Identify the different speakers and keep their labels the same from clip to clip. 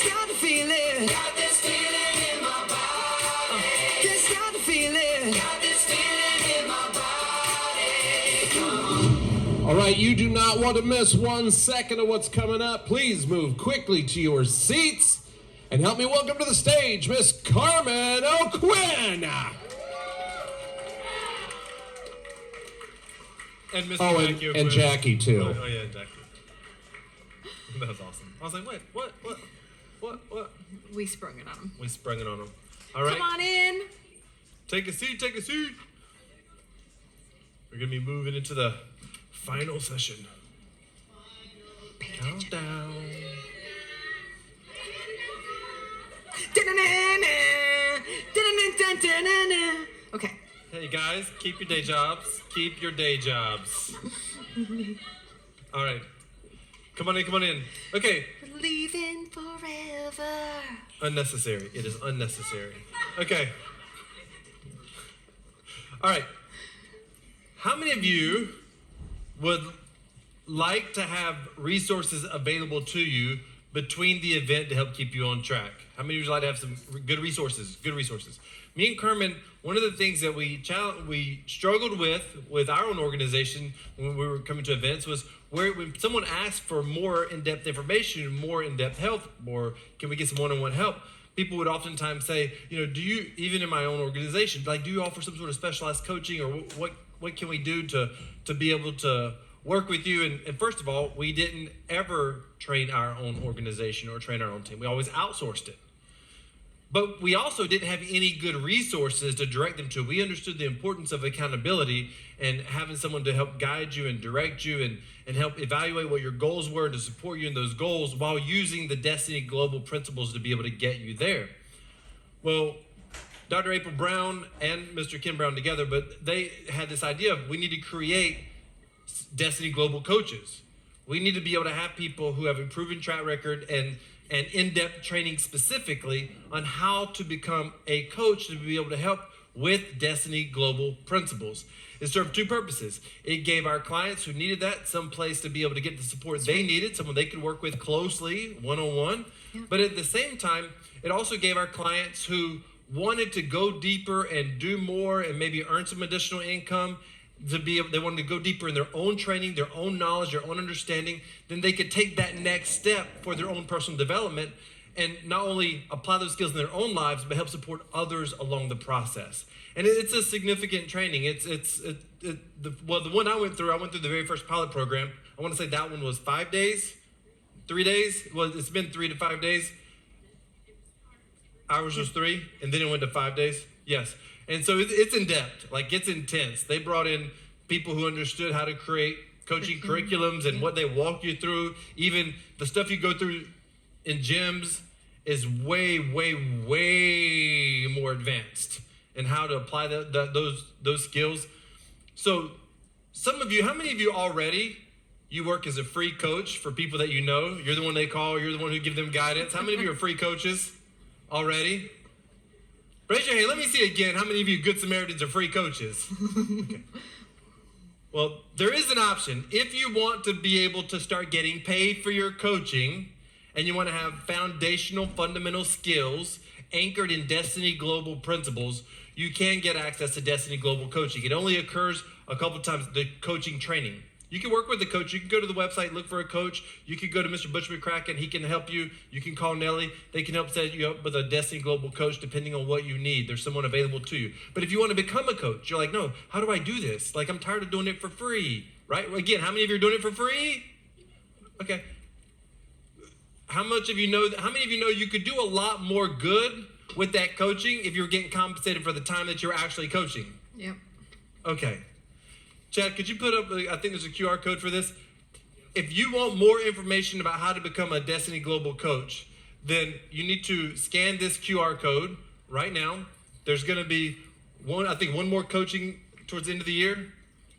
Speaker 1: stop the feeling.
Speaker 2: Got this feeling in my body.
Speaker 1: Can't stop the feeling.
Speaker 2: Got this feeling in my body. Come on.
Speaker 3: All right, you do not want to miss 1 second of what's coming up. Please move quickly to your seats and help me welcome to the stage Miss Carmen O'Quinn.
Speaker 4: And Mr.
Speaker 3: Oh,
Speaker 4: Jackie
Speaker 3: and
Speaker 4: O'Quinn.
Speaker 3: Jackie too.
Speaker 4: Oh yeah, Jackie. That was awesome. I was like, wait, what?
Speaker 5: We sprung it on him.
Speaker 4: We sprung it on him. All right.
Speaker 5: Come on in.
Speaker 4: Take a seat. We're gonna be moving into the final session. Countdown.
Speaker 5: Okay.
Speaker 4: Hey guys, keep your day jobs. Keep your day jobs. All right. Come on in. Okay.
Speaker 5: We're leaving forever.
Speaker 4: Unnecessary. It is unnecessary. Okay. All right. How many of you would like to have resources available to you between the event to help keep you on track? How many of you would like to have some good resources? Me and Kerman, one of the things that we struggled with our own organization when we were coming to events was when someone asked for more in-depth information, more in-depth help, or can we get some one-on-one help? People would oftentimes say, do you, even in my own organization, do you offer some sort of specialized coaching, or what can we do to be able to work with you? And first of all, we didn't ever train our own organization or train our own team. We always outsourced it. But we also didn't have any good resources to direct them to. We understood the importance of accountability and having someone to help guide you and direct you and help evaluate what your goals were, to support you in those goals while using the Destiny Global principles to be able to get you there. Well, Dr. April Brown and Mr. Ken Brown together, but they had this idea of we need to create Destiny Global coaches. We need to be able to have people who have a proven track record and in-depth training specifically on how to become a coach to be able to help with Destiny Global principles. It served two purposes. It gave our clients who needed that some place to be able to get the support they needed, someone they could work with closely, one-on-one. Yeah. But at the same time, it also gave our clients who wanted to go deeper and do more and maybe earn some additional income, they wanted to go deeper in their own training, their own knowledge, their own understanding, then they could take that next step for their own personal development and not only apply those skills in their own lives, but help support others along the process. And it's a significant training. The one I went through the very first pilot program. I want to say that one was 5 days, 3 days. Well, it's been 3 to 5 days. Ours was 3, and then it went to 5 days. Yes. And so it's in depth, it's intense. They brought in people who understood how to create coaching curriculums and what they walk you through. Even the stuff you go through in gyms is way, way, way more advanced in how to apply those skills. So some of you, how many of you already, you work as a free coach for people that you know? You're the one they call, you're the one who give them guidance. How many of you are free coaches already? Raise your hand. Let me see again. How many of you Good Samaritans are free coaches? Okay. Well, there is an option. If you want to be able to start getting paid for your coaching and you want to have foundational, fundamental skills anchored in Destiny Global principles, you can get access to Destiny Global coaching. It only occurs a couple times, the coaching training. You can work with the coach. You can go to the website, look for a coach. You can go to Mr. Butch McCracken. He can help you. You can call Nellie. They can help set you up with a Destiny Global coach depending on what you need. There's someone available to you. But if you want to become a coach, you're like, no, how do I do this? I'm tired of doing it for free, right? Again, how many of you are doing it for free? Okay. How many of you know you could do a lot more good with that coaching if you were getting compensated for the time that you're actually coaching?
Speaker 5: Yep.
Speaker 4: Okay. Chad, could you put up, I think there's a QR code for this. If you want more information about how to become a Destiny Global coach, then you need to scan this QR code right now. There's going to be one more coaching towards the end of the year.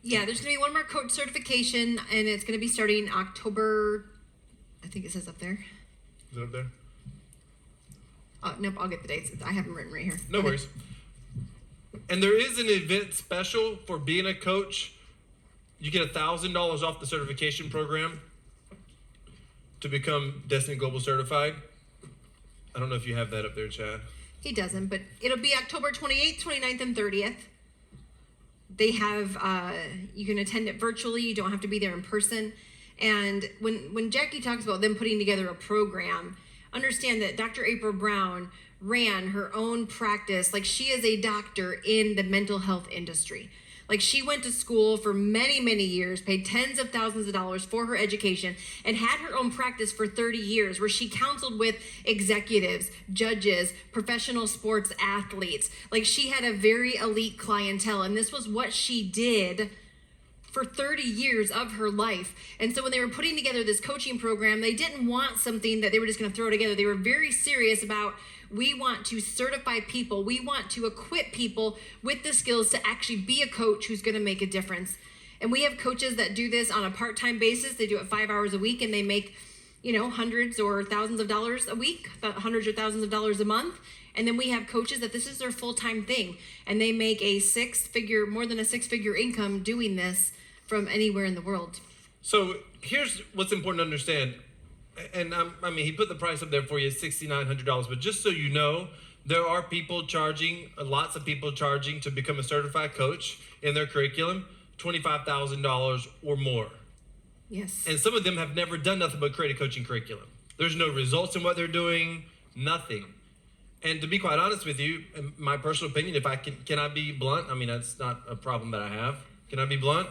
Speaker 5: Yeah, there's going to be one more coach certification, and it's going to be starting October, I think it says up there.
Speaker 4: Is it up there?
Speaker 5: Nope, I'll get the dates. I have them written right here.
Speaker 4: No worries. And there is an event special for being a coach. You get $1,000 off the certification program to become Destiny Global certified. I don't know if you have that up there, Chad.
Speaker 5: He doesn't, but it'll be October 28th, 29th, and 30th. They have, you can attend it virtually. You don't have to be there in person. And when Jackie talks about them putting together a program, understand that Dr. April Brown ran her own practice. Like, she is a doctor in the mental health industry. Like, she went to school for many, many years, paid tens of thousands of dollars for her education, and had her own practice for 30 years where she counseled with executives, judges, professional sports athletes. Like, she had a very elite clientele, and this was what she did for 30 years of her life. And so when they were putting together this coaching program, they didn't want something that they were just going to throw together. They were very serious about, we want to certify people. We want to equip people with the skills to actually be a coach who's going to make a difference. And we have coaches that do this on a part-time basis. They do it 5 hours a week, and they make, hundreds or thousands of dollars a week, hundreds or thousands of dollars a month. And then we have coaches that this is their full-time thing, and they make more than a six-figure income doing this from anywhere in the world.
Speaker 4: So here's what's important to understand. And he put the price up there for you, $6,900. But just so you know, there are people charging, lots of people charging to become a certified coach in their curriculum, $25,000 or more.
Speaker 5: Yes.
Speaker 4: And some of them have never done nothing but create a coaching curriculum. There's no results in what they're doing, nothing. And to be quite honest with you, in my personal opinion, if I can I be blunt? That's not a problem that I have. Can I be blunt?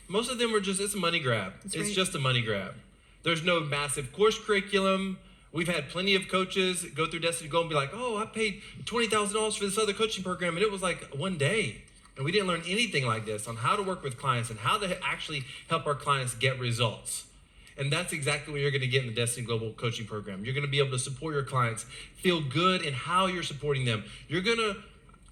Speaker 4: Most of them are it's a money grab.
Speaker 5: That's
Speaker 4: it's
Speaker 5: right.
Speaker 4: just a money grab. There's no massive course curriculum. We've had plenty of coaches go through Destiny Go and be like, oh, I paid $20,000 for this other coaching program, and it was like one day. And we didn't learn anything like this on how to work with clients and how to actually help our clients get results. And that's exactly what you're going to get in the Destiny Global coaching program. You're going to be able to support your clients, feel good in how you're supporting them.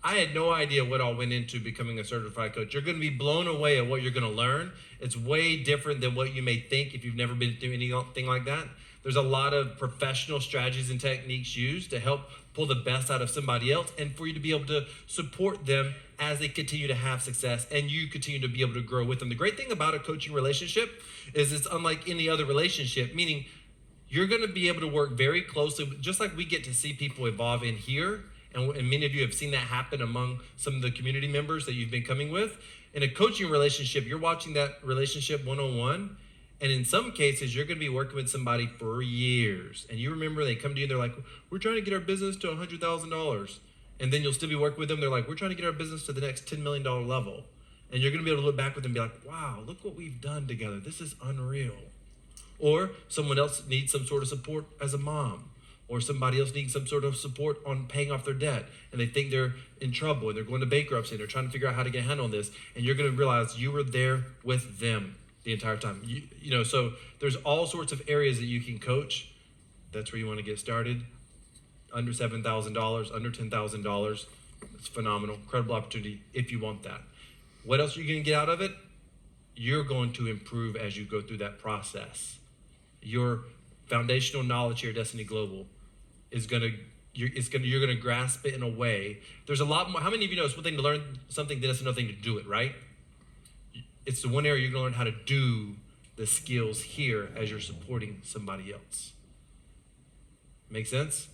Speaker 4: I had no idea what all went into becoming a certified coach. You're going to be blown away at what you're going to learn. It's way different than what you may think if you've never been through anything like that. There's a lot of professional strategies and techniques used to help pull the best out of somebody else and for you to be able to support them as they continue to have success and you continue to be able to grow with them. The great thing about a coaching relationship is it's unlike any other relationship, meaning you're going to be able to work very closely, just like we get to see people evolve in here. And many of you have seen that happen among some of the community members that you've been coming with. In a coaching relationship, you're watching that relationship one-on-one. And in some cases, you're going to be working with somebody for years. And you remember they come to you and they're like, we're trying to get our business to $100,000. And then you'll still be working with them. They're like, we're trying to get our business to the next $10 million level. And you're going to be able to look back with them and be like, wow, look what we've done together. This is unreal. Or someone else needs some sort of support as a mom. Or somebody else needs some sort of support on paying off their debt, and they think they're in trouble, and they're going to bankruptcy, and they're trying to figure out how to get a handle on this, and you're going to realize you were there with them the entire time. So there's all sorts of areas that you can coach. That's where you want to get started. Under $7,000, under $10,000. It's phenomenal, incredible opportunity if you want that. What else are you going to get out of it? You're going to improve as you go through that process. Your foundational knowledge here at Destiny Global is you're going to grasp it in a way. There's a lot more. How many of you know it's one thing to learn something, then it's another thing to do it, right? It's the one area you're going to learn how to do the skills here as you're supporting somebody else. Make sense?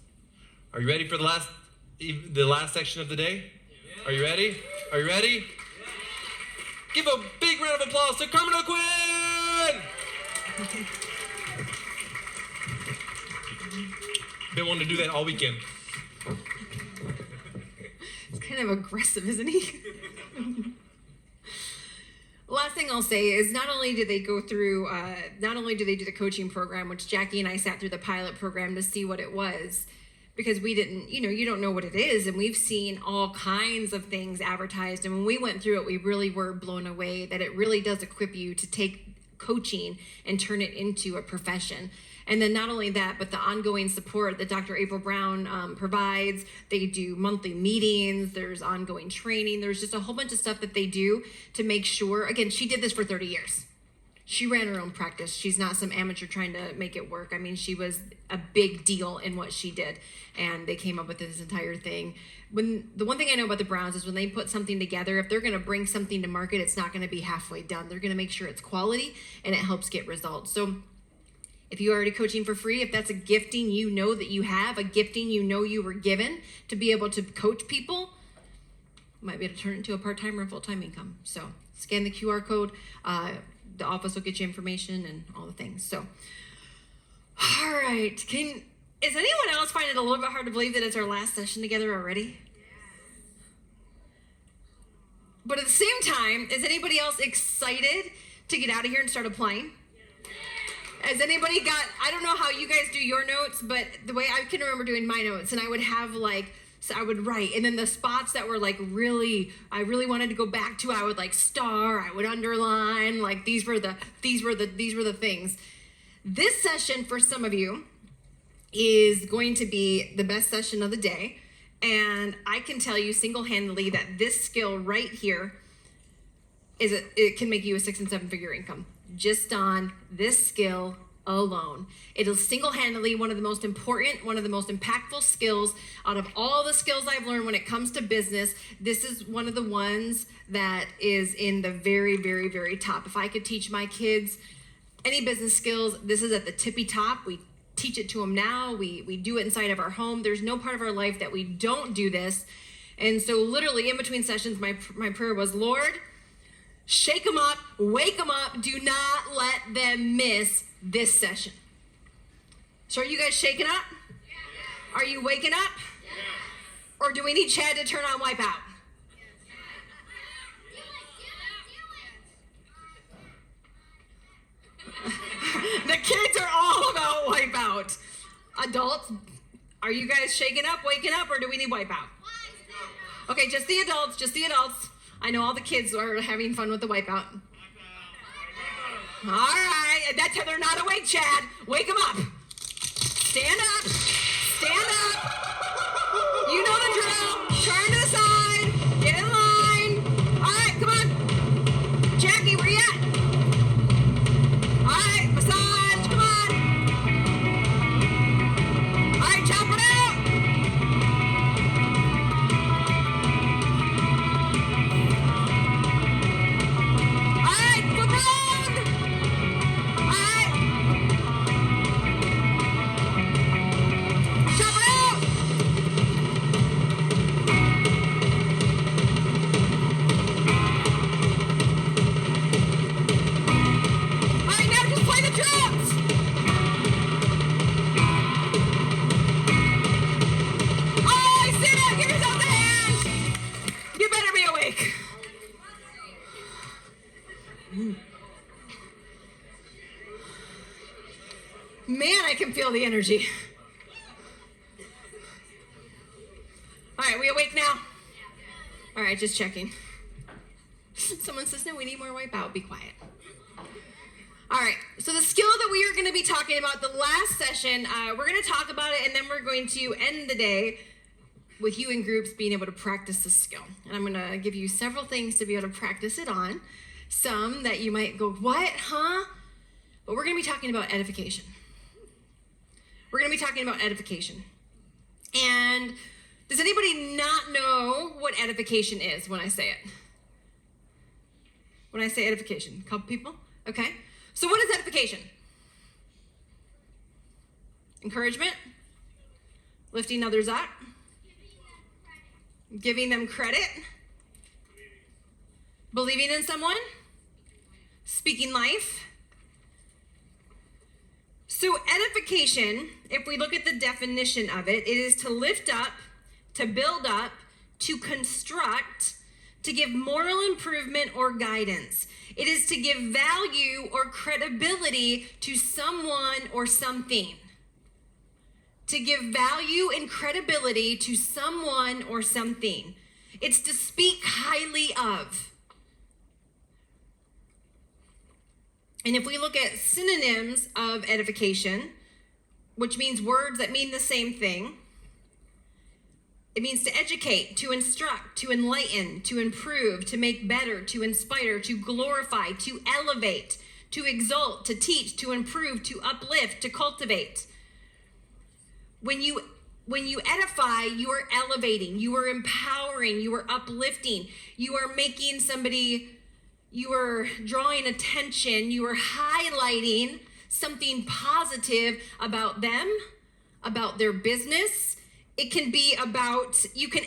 Speaker 4: Are you ready for the last section of the day? Are you ready? Are you ready? Give a big round of applause to Carmen O'Quinn! Been wanting to do that all weekend.
Speaker 5: It's kind of aggressive, isn't he? Last thing I'll say is not only do they do the coaching program, which Jackie and I sat through the pilot program to see what it was, because we didn't, you don't know what it is. And we've seen all kinds of things advertised. And when we went through it, we really were blown away that it really does equip you to take coaching and turn it into a profession. And then not only that, but the ongoing support that Dr. April Brown provides. They do monthly meetings. There's ongoing training. There's just a whole bunch of stuff that they do to make sure. Again, she did this for 30 years. She ran her own practice. She's not some amateur trying to make it work. She was a big deal in what she did. And they came up with this entire thing. The one thing I know about the Browns is when they put something together, if they're going to bring something to market, it's not going to be halfway done. They're going to make sure it's quality and it helps get results. So If you're already coaching for free, if that's a gifting you know that you have, a gifting you know you were given to be able to coach people, you might be able to turn it into a part-time or full-time income. So scan the QR code. The office will get you information and all the things. So, all right. Is anyone else find it a little bit hard to believe that it's our last session together already? But at the same time, is anybody else excited to get out of here and start applying? Has anybody got, I don't know how you guys do your notes, but the way I can remember doing my notes, and I would have like, so I would write, and then the spots that were like I really wanted to go back to, I would like star, I would underline, like these were the things. This session for some of you is going to be the best session of the day. And I can tell you single-handedly that this skill right here it can make you a 6 and 7 figure income just on this skill alone. It is single-handedly one of the most important, one of the most impactful skills out of all the skills I've learned when it comes to business. This is one of the ones that is in the very, very, very top. If I could teach my kids any business skills, this is at the tippy top. We teach it to them now. We do it inside of our home. There's no part of our life that we don't do this. And so literally in between sessions, my prayer was, Lord, shake them up, wake them up. Do not let them miss this session. So are you guys shaking up? Yes. Are you waking up? Yes. Or do we need Chad to turn on Wipeout? The kids are all about Wipeout. Adults, are you guys shaking up, waking up, or do we need Wipeout? Okay, just the adults, just the adults. I know all the kids are having fun with the Wipeout. All right, that's how they're not awake, Chad. Wake them up. Stand up. Stand up. You know the drill. Turn to the side. Get in line. All right, come on. Jackie, where you at? All right, massage. Come on. All right, chop it out. All right, flip around. All right. Chop it out. All right, now just play the drums. Oh, I see it. Give yourself a hand. You better be awake. Man, I can feel the energy. All right, we awake now? All right, just checking. Someone says, no, we need more Wipeout. Be quiet. All right, so the skill that we are going to be talking about, the last session, we're going to talk about it, and then we're going to end the day with you in groups being able to practice this skill. And I'm going to give you several things to be able to practice it on. Some that you might go, what, huh? But we're going to be talking about edification. We're going to be talking about edification. And does anybody not know what edification is when I say it? When I say edification? A couple people? Okay. So what is edification? Encouragement? Lifting others up? Giving them credit? Believing in someone? Speaking life? So edification, if we look at the definition of it, it is to lift up, to build up, to construct, to give moral improvement or guidance. It is to give value or credibility to someone or something. To give value and credibility to someone or something. It's to speak highly of. And if we look at synonyms of edification, which means words that mean the same thing, it means to educate, to instruct, to enlighten, to improve, to make better, to inspire, to glorify, to elevate, to exalt, to teach, to improve, to uplift, to cultivate. When you edify, you are elevating, you are empowering, you are uplifting, you are making somebody, you are drawing attention, you are highlighting something positive about them, about their business. It can be about, you can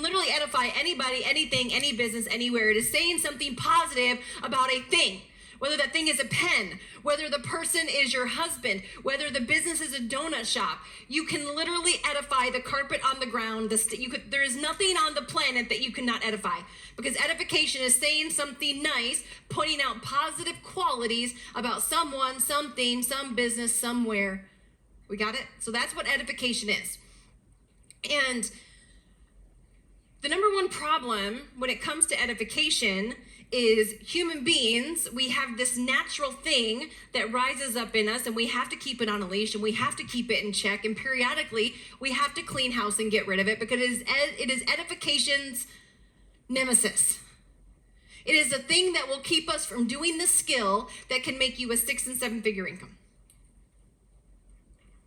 Speaker 5: literally edify anybody, anything, any business, anywhere. It is saying something positive about a thing. Whether that thing is a pen, whether the person is your husband, whether the business is a donut shop, you can literally edify the carpet on the ground. There is nothing on the planet that you cannot edify, because edification is saying something nice, pointing out positive qualities about someone, something, some business, somewhere. We got it? So that's what edification is. And the number one problem when it comes to edification is human beings, we have this natural thing that rises up in us, and we have to keep it on a leash, and we have to keep it in check, and periodically we have to clean house and get rid of it, because it is edification's nemesis. It is a thing that will keep us from doing the skill that can make you a 6 and 7 figure income.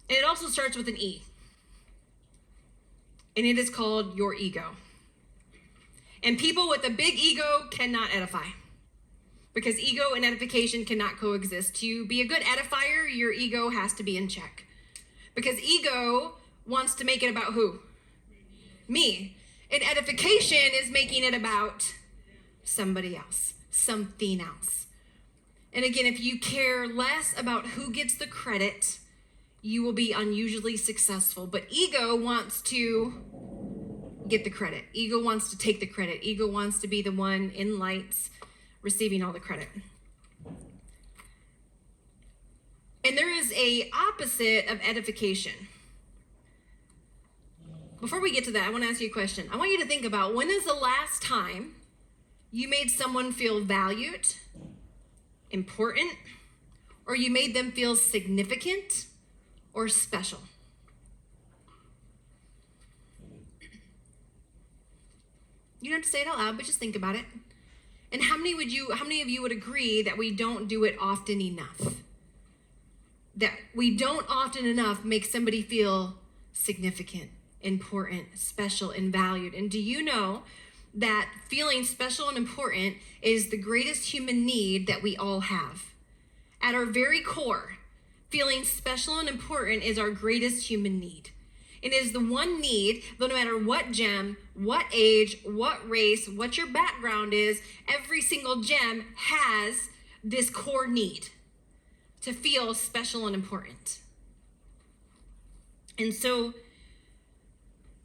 Speaker 5: And it also starts with an E. And it is called your ego. And people with a big ego cannot edify, because ego and edification cannot coexist. To be a good edifier, your ego has to be in check, because ego wants to make it about who? Me. And edification is making it about somebody else, something else. And again, if you care less about who gets the credit, you will be unusually successful. But ego wants to get the credit. Ego wants to take the credit. Ego wants to be the one in lights receiving all the credit. And there is a opposite of edification. Before we get to that, I want to ask you a question. I want you to think about, when is the last time you made someone feel valued, important, or you made them feel significant or special? You don't have to say it out loud, but just think about it. And how many of you would agree that we don't do it often enough? That we don't often enough make somebody feel significant, important, special, and valued. And do you know that feeling special and important is the greatest human need that we all have? At our very core, feeling special and important is our greatest human need. It is the one need, no matter what gem, what age, what race, what your background is, every single gem has this core need to feel special and important. And so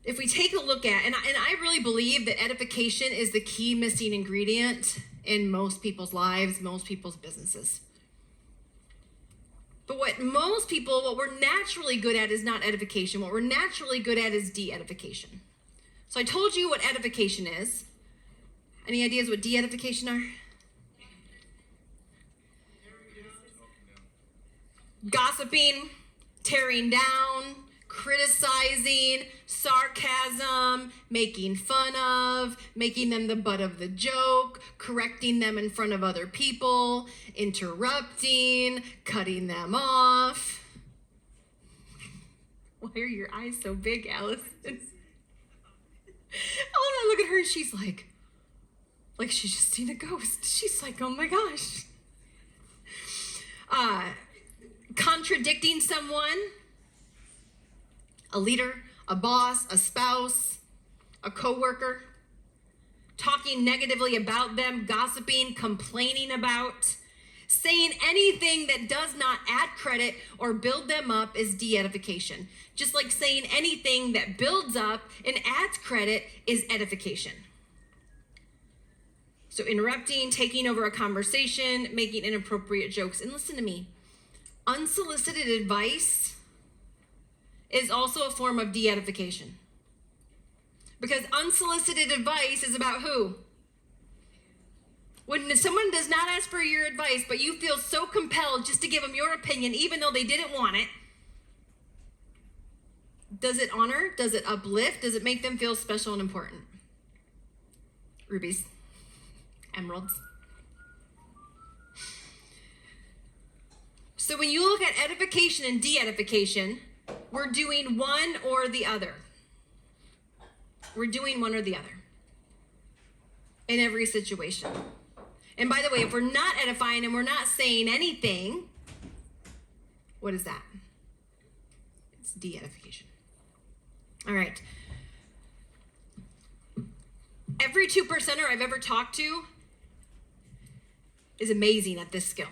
Speaker 5: if we take a look at, and I really believe that edification is the key missing ingredient in most people's lives, most people's businesses. But what we're naturally good at is not edification. What we're naturally good at is de-edification. So I told you what edification is. Any ideas what de-edification are? Gossiping, tearing down, criticizing, sarcasm, making fun of, making them the butt of the joke, correcting them in front of other people, interrupting, cutting them off. Why are your eyes so big, Allison? Oh, I look at her and she's like she's just seen a ghost. She's like, oh my gosh. Contradicting someone, a leader, a boss, a spouse, a coworker, talking negatively about them, gossiping, complaining about, saying anything that does not add credit or build them up is de-edification. Just like saying anything that builds up and adds credit is edification. So interrupting, taking over a conversation, making inappropriate jokes. And listen to me, unsolicited advice is also a form of de-edification. Because unsolicited advice is about who? When someone does not ask for your advice, but you feel so compelled just to give them your opinion, even though they didn't want it, does it honor? Does it uplift? Does it make them feel special and important? Rubies, emeralds. So when you look at edification and de-edification, we're doing one or the other. We're doing one or the other in every situation. And by the way, if we're not edifying and we're not saying anything, What is that? It's de-edification. All right. Every 2%er I've ever talked to is amazing at this skill.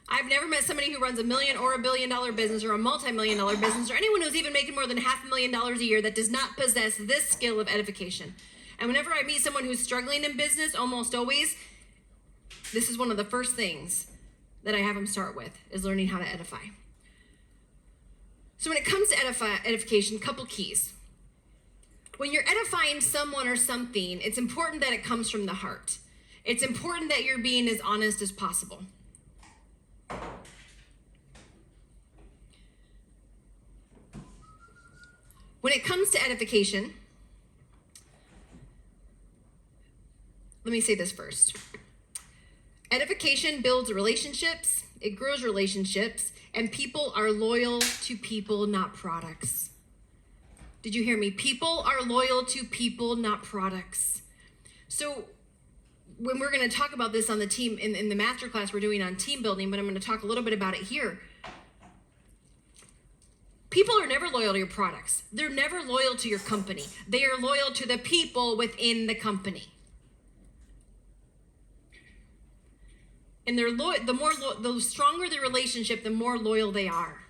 Speaker 5: I've never met somebody who runs $1 million or $1 billion business or a multi-million-dollar business or anyone who's even making more than $500,000 a year that does not possess this skill of edification. And whenever I meet someone who's struggling in business, almost always, this is one of the first things that I have them start with, is learning how to edify. So when it comes to edification, couple keys. When you're edifying someone or something, it's important that it comes from the heart. It's important that you're being as honest as possible. When it comes to edification, let me say this first. Edification builds relationships, it grows relationships, and people are loyal to people, not products. Did you hear me? People are loyal to people, not products. So when we're going to talk about this on the team, in the masterclass we're doing on team building, but I'm going to talk a little bit about it here. People are never loyal to your products. They're never loyal to your company. They are loyal to the people within the company. And they're the stronger the relationship, the more loyal they are.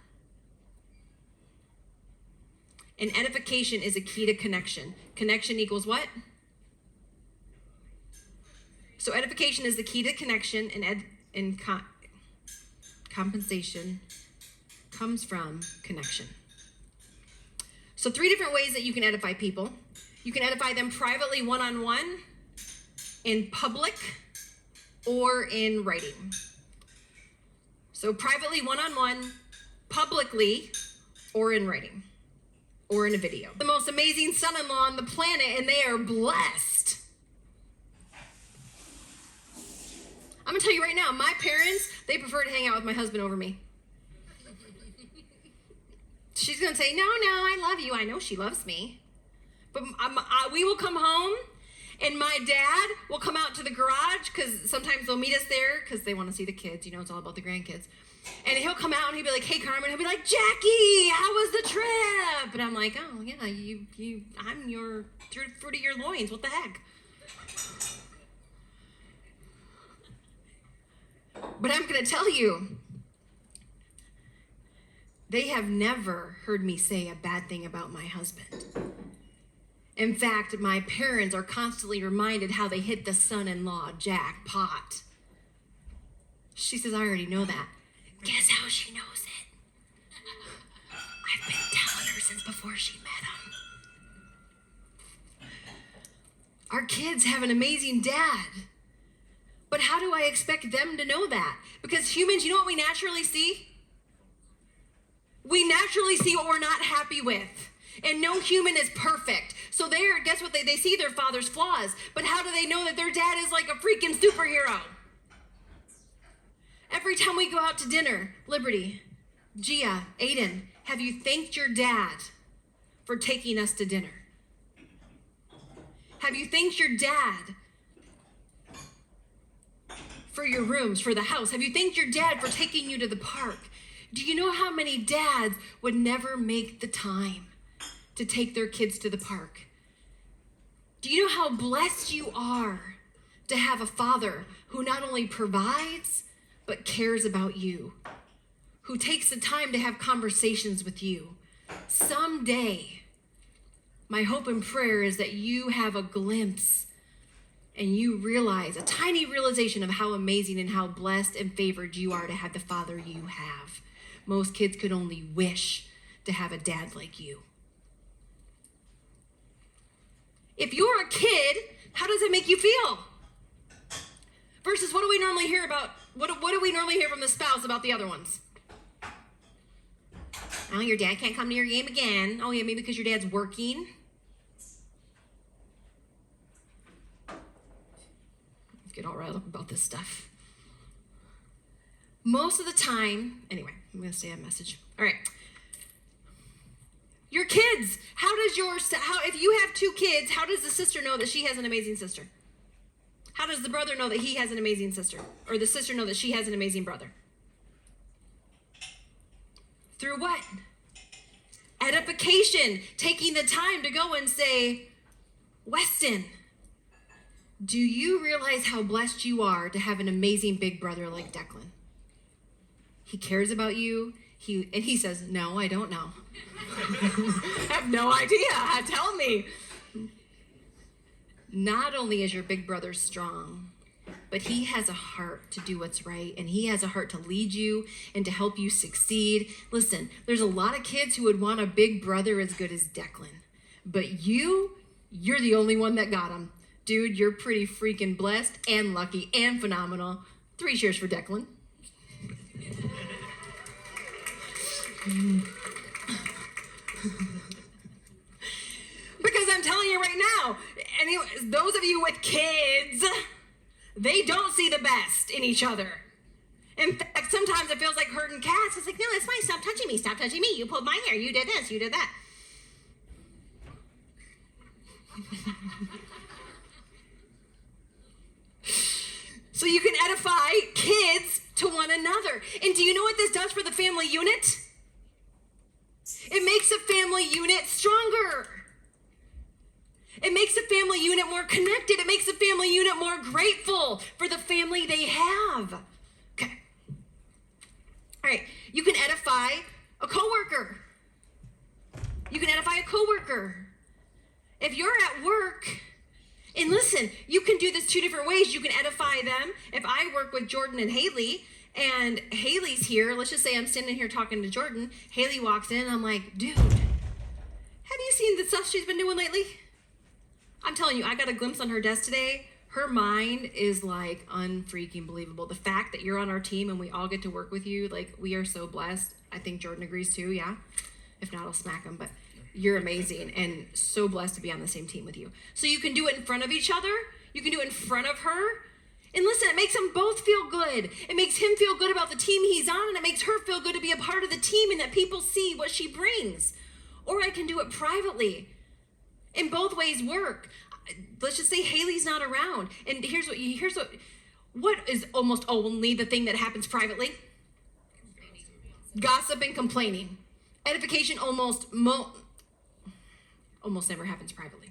Speaker 5: And edification is a key to connection. Connection equals what? So edification is the key to connection, and compensation comes from connection. So 3 different ways that you can edify people. You can edify them privately, one-on-one, in public, or in writing. So privately, one-on-one, publicly, or in writing, or in a video. The most amazing son-in-law on the planet, and they are blessed. I'm gonna tell you right now, my parents, they prefer to hang out with my husband over me. She's gonna say, no, I love you. I know she loves me. But we will come home, and my dad will come out to the garage, because sometimes they'll meet us there because they want to see the kids. You know, it's all about the grandkids. And he'll come out and he'll be like, hey, Carmen. He'll be like, Jackie, how was the trip? And I'm like, oh, yeah, I'm your fruit of your loins. What the heck? But I'm going to tell you, they have never heard me say a bad thing about my husband. In fact, my parents are constantly reminded how they hit the son-in-law jackpot. She says, I already know that. Guess how she knows it? I've been telling her since before she met him. Our kids have an amazing dad. But how do I expect them to know that? Because humans, you know what we naturally see? We naturally see what we're not happy with. And no human is perfect. So guess what? They see their father's flaws. But how do they know that their dad is like a freaking superhero? Every time we go out to dinner, Liberty, Gia, Aiden, have you thanked your dad for taking us to dinner? Have you thanked your dad for your rooms, for the house? Have you thanked your dad for taking you to the park? Do you know how many dads would never make the time to take their kids to the park? Do you know how blessed you are to have a father who not only provides, but cares about you, who takes the time to have conversations with you? Someday, my hope and prayer is that you have a glimpse and you realize, a tiny realization of how amazing and how blessed and favored you are to have the father you have. Most kids could only wish to have a dad like you. If you're a kid, how does it make you feel? Versus what do we normally hear about, what do we normally hear from the spouse about the other ones? Oh, your dad can't come to your game again. Oh yeah, maybe because your dad's working. Let's get all riled up about this stuff. Most of the time, anyway, I'm going to say a message. All right. Your kids, if you have 2 kids, how does the sister know that she has an amazing sister? How does the brother know that he has an amazing sister? Or the sister know that she has an amazing brother? Through what? Edification. Taking the time to go and say, Weston, do you realize how blessed you are to have an amazing big brother like Declan? He cares about you. He says, no, I don't know. I have no idea. Tell me. Not only is your big brother strong, but he has a heart to do what's right, and he has a heart to lead you and to help you succeed. Listen, there's a lot of kids who would want a big brother as good as Declan, but you're the only one that got him. Dude, you're pretty freaking blessed and lucky and phenomenal. 3 cheers for Declan. Because I'm telling you right now, anyways, those of you with kids, they don't see the best in each other. In fact, sometimes it feels like herding cats. It's like, no, it's fine. Stop touching me. Stop touching me. You pulled my hair. You did this. You did that. So you can edify kids to one another. And do you know what this does for the family unit? It makes a family unit stronger. It makes a family unit more connected. It makes a family unit more grateful for the family they have. Okay. All right. You can edify a coworker. You can edify a coworker. If you're at work, and listen, you can do this 2 different ways. You can edify them. If I work with Jordan and Haley, and Haley's here, let's just say I'm standing here talking to Jordan. Haley walks in, and I'm like, dude, have you seen the stuff she's been doing lately? I'm telling you, I got a glimpse on her desk today. Her mind is like unfreaking believable. The fact that you're on our team and we all get to work with you, like, we are so blessed. I think Jordan agrees too, yeah? If not, I'll smack him, but you're amazing and so blessed to be on the same team with you. So you can do it in front of each other. You can do it in front of her. And listen, it makes them both feel good. It makes him feel good about the team he's on, and it makes her feel good to be a part of the team and that people see what she brings. Or I can do it privately. And both ways work. Let's just say Haley's not around. And here's what is almost only the thing that happens privately? Gossip and complaining. Edification almost never happens privately.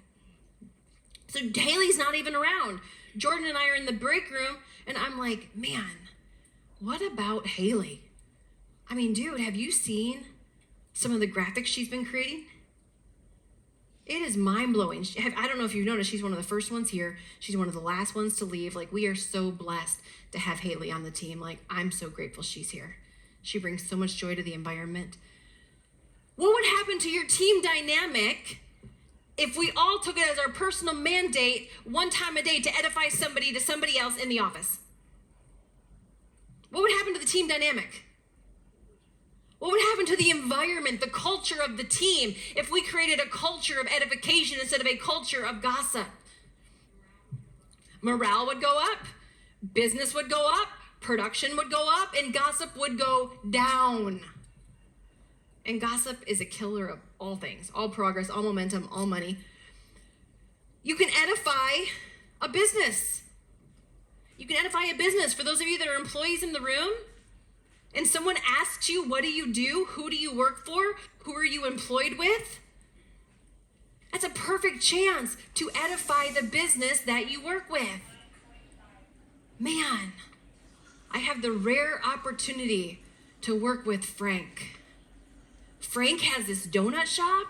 Speaker 5: So Haley's not even around. Jordan and I are in the break room, and I'm like, man, what about Haley? I mean, dude, have you seen some of the graphics she's been creating? It is mind-blowing. I don't know if you've noticed, she's one of the first ones here. She's one of the last ones to leave. Like, we are so blessed to have Haley on the team. Like, I'm so grateful she's here. She brings so much joy to the environment. What would happen to your team dynamic if we all took it as our personal mandate one time a day to edify somebody to somebody else in the office? What would happen to the team dynamic? What would happen to the environment, the culture of the team, if we created a culture of edification instead of a culture of gossip? Morale would go up, business would go up, production would go up, and gossip would go down. And gossip is a killer of all things, all progress, all momentum, all money. You can edify a business. You can edify a business. For those of you that are employees in the room, and someone asks you, what do you do? Who do you work for? Who are you employed with? That's a perfect chance to edify the business that you work with. Man, I have the rare opportunity to work with Frank. Frank has this donut shop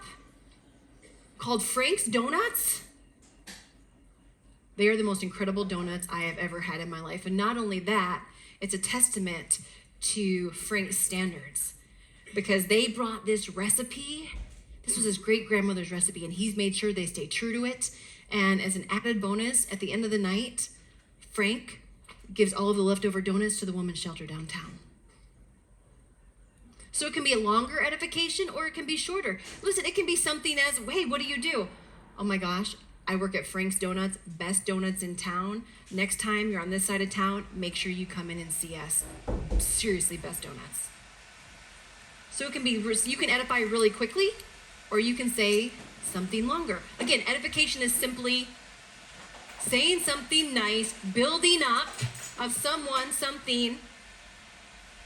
Speaker 5: called Frank's Donuts. They are the most incredible donuts I have ever had in my life. And not only that, it's a testament to Frank's standards, because they brought this recipe. This was his great-grandmother's recipe, and he's made sure they stay true to it. And as an added bonus, at the end of the night, Frank gives all of the leftover donuts to the women's shelter downtown. So it can be a longer edification, or it can be shorter. Listen, it can be something as, hey, what do you do? Oh my gosh, I work at Frank's Donuts, best donuts in town. Next time you're on this side of town, make sure you come in and see us. Seriously, best donuts. So it can be, you can edify really quickly, or you can say something longer. Again, edification is simply saying something nice, building up of someone, something,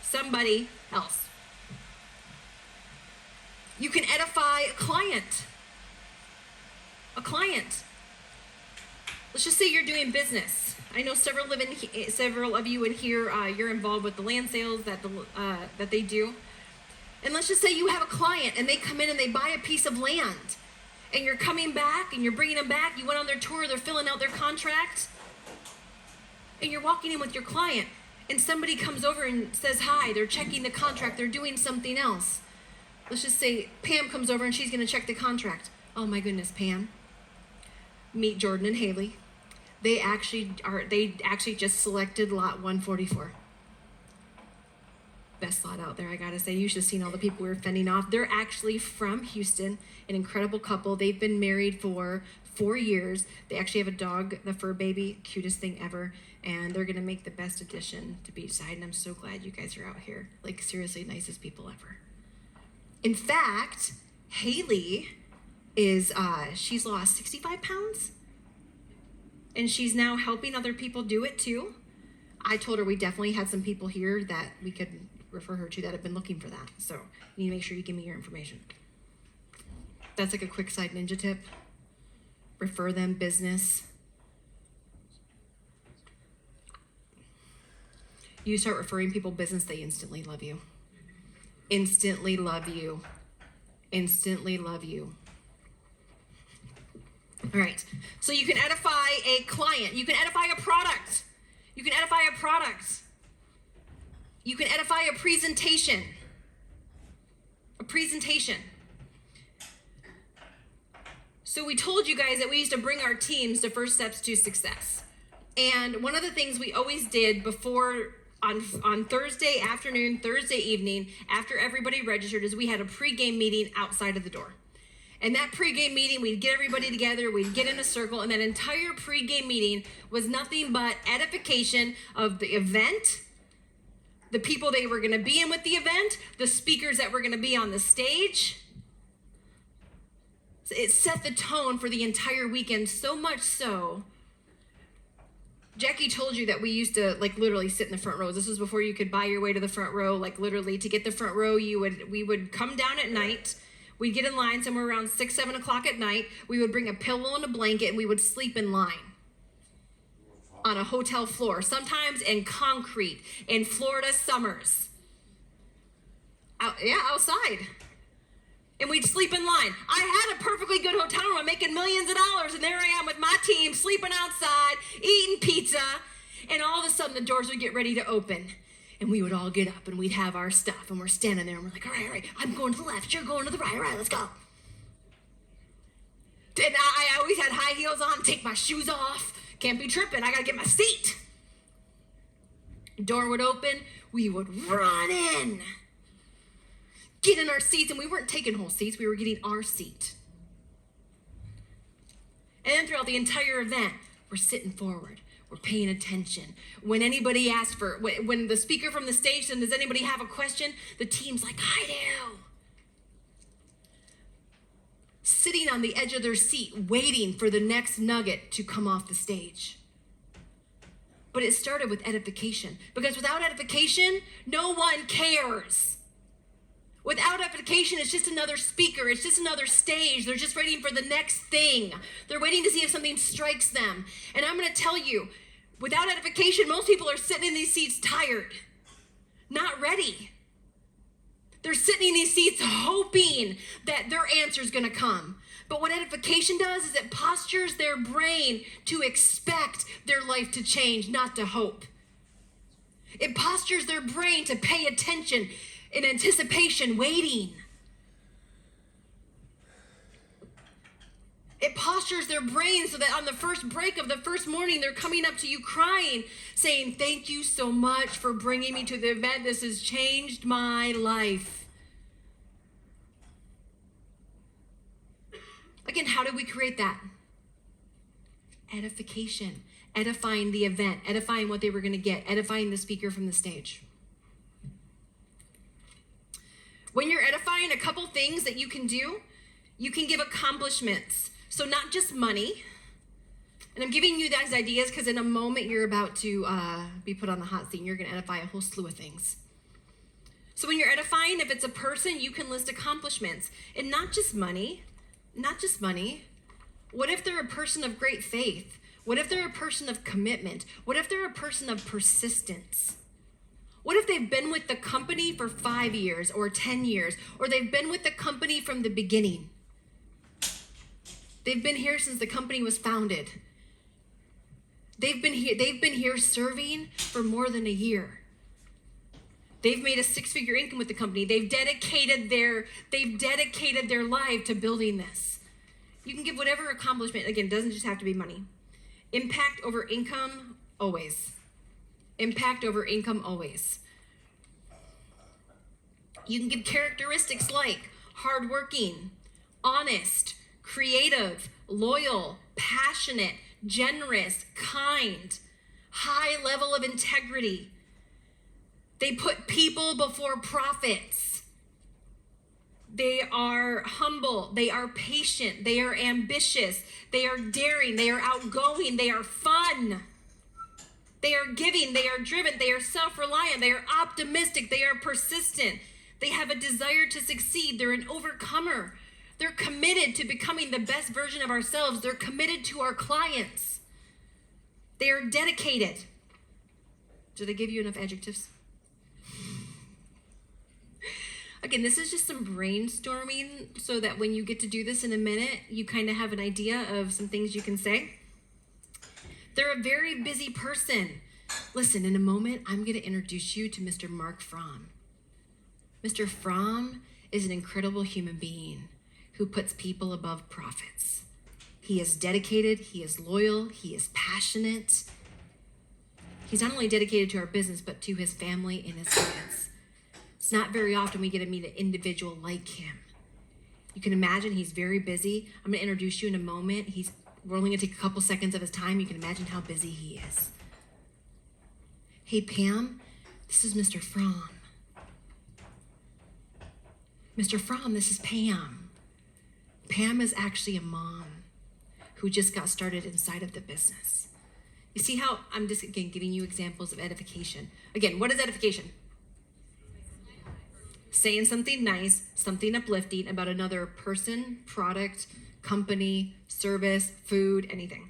Speaker 5: somebody else. You can edify a client. A client. Let's just say you're doing business. I know several of you in here, you're involved with the land sales that they do. And let's just say you have a client and they come in and they buy a piece of land. And you're coming back and you're bringing them back. You went on their tour, they're filling out their contract. And you're walking in with your client. And somebody comes over and says hi. They're checking the contract. They're doing something else. Let's just say Pam comes over and she's going to check the contract. Oh my goodness, Pam. Meet Jordan and Haley. They actually just selected lot 144. Best lot out there, I gotta say. You should have seen all the people we were fending off. They're actually from Houston, an incredible couple. They've been married for 4 years. They actually have a dog, the fur baby, cutest thing ever. And they're gonna make the best addition to Beachside. And I'm so glad you guys are out here. Like, seriously, nicest people ever. In fact, Haley is, she's lost 65 pounds. And she's now helping other people do it too. I told her we definitely had some people here that we could refer her to that have been looking for that. So you need to make sure you give me your information. That's like a quick side ninja tip. Refer them business. You start referring people business, they instantly love you. Instantly love you. Instantly love you. All right, so you can edify a client. You can edify a product. You can edify a product. You can edify a presentation. A presentation. So we told you guys that we used to bring our teams to First Steps to Success. And one of the things we always did before on Thursday afternoon, Thursday evening, after everybody registered, is we had a pregame meeting outside of the door. And that pregame meeting, we'd get everybody together, we'd get in a circle, and that entire pregame meeting was nothing but edification of the event, the people they were going to be in with the event, the speakers that were going to be on the stage. It set the tone for the entire weekend, so much so. Jackie told you that we used to like literally sit in the front rows. This was before you could buy your way to the front row. Like literally to get the front row, we would come down at night. We'd get in line somewhere around 6, 7 o'clock at night. We would bring a pillow and a blanket and we would sleep in line on a hotel floor, sometimes in concrete in Florida summers. Outside. And we'd sleep in line. I had a perfectly good hotel room. I'm making millions of dollars, and there I am with my team sleeping outside, eating pizza, and all of a sudden the doors would get ready to open. And we would all get up and we'd have our stuff and we're standing there and we're like, all right, I'm going to the left, you're going to the right, all right, let's go. And I always had high heels on, take my shoes off, can't be tripping, I gotta get my seat. Door would open, we would run in, get in our seats, and we weren't taking whole seats, we were getting our seat. And then throughout the entire event, we're sitting forward. We're paying attention. When anybody asks when the speaker from the stage says, does anybody have a question? The team's like, I do. Sitting on the edge of their seat, waiting for the next nugget to come off the stage. But it started with edification. Because without edification, no one cares. Without edification, it's just another speaker. It's just another stage. They're just waiting for the next thing. They're waiting to see if something strikes them. And I'm going to tell you, without edification, most people are sitting in these seats tired, not ready. They're sitting in these seats hoping that their answer is going to come. But what edification does is it postures their brain to expect their life to change, not to hope. It postures their brain to pay attention, in anticipation, waiting. It postures their brain so that on the first break of the first morning, they're coming up to you crying, saying, thank you so much for bringing me to the event. This has changed my life. Again, how did we create that? Edification. Edifying the event, edifying what they were going to get, edifying the speaker from the stage. When you're edifying, a couple things that you can do, you can give accomplishments. So not just money. And I'm giving you guys ideas because in a moment you're about to be put on the hot seat and you're going to edify a whole slew of things. So when you're edifying, if it's a person, you can list accomplishments. And not just money, not just money. What if they're a person of great faith? What if they're a person of commitment? What if they're a person of persistence? What if they've been with the company for 5 years or 10 years, or they've been with the company from the beginning? They've been here since the company was founded. They've been here serving for more than a year. They've made a 6-figure income with the company. They've dedicated their life to building this. You can give whatever accomplishment. Again, it doesn't just have to be money. Impact over income, always. Impact over income, always. You can give characteristics like hardworking, honest, creative, loyal, passionate, generous, kind, high level of integrity. They put people before profits. They are humble. They are patient. They are ambitious. They are daring. They are outgoing. They are fun. They are giving. They are driven. They are self-reliant. They are optimistic. They are persistent. They have a desire to succeed. They're an overcomer. They're committed to becoming the best version of ourselves. They're committed to our clients. They are dedicated. Did I give you enough adjectives? Again, this is just some brainstorming so that when you get to do this in a minute, you kind of have an idea of some things you can say. They're a very busy person. Listen, in a moment, I'm going to introduce you to Mr. Mark Fromm. Mr. Fromm is an incredible human being who puts people above profits. He is dedicated, he is loyal, he is passionate. He's not only dedicated to our business, but to his family and his friends. It's not very often we get to meet an individual like him. You can imagine he's very busy. I'm going to introduce you in a moment. We're only going to take a couple seconds of his time. You can imagine how busy he is. Hey, Pam, this is Mr. Fromm. Mr. Fromm, this is Pam. Pam is actually a mom who just got started inside of the business. You see how I'm just, again, giving you examples of edification. Again, what is edification? Saying something nice, something uplifting about another person, product, company, service, food, anything.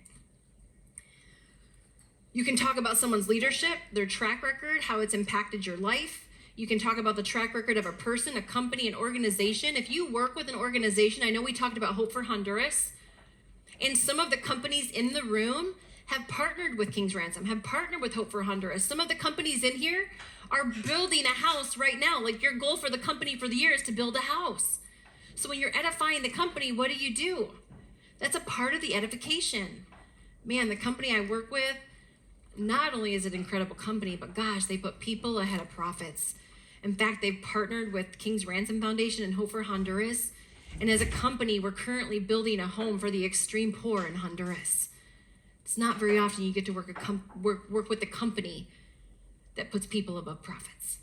Speaker 5: You can talk about someone's leadership, their track record, how it's impacted your life. You can talk about the track record of a person, a company, an organization. If you work with an organization, I know we talked about Hope for Honduras, and some of the companies in the room have partnered with King's Ransom, have partnered with Hope for Honduras. Some of the companies in here are building a house right now. Like your goal for the company for the year is to build a house. So when you're edifying the company, what do? That's a part of the edification. Man, the company I work with, not only is it an incredible company, but gosh, they put people ahead of profits. In fact, they've partnered with King's Ransom Foundation and Hope for Honduras. And as a company, we're currently building a home for the extreme poor in Honduras. It's not very often you get to work with a company that puts people above profits.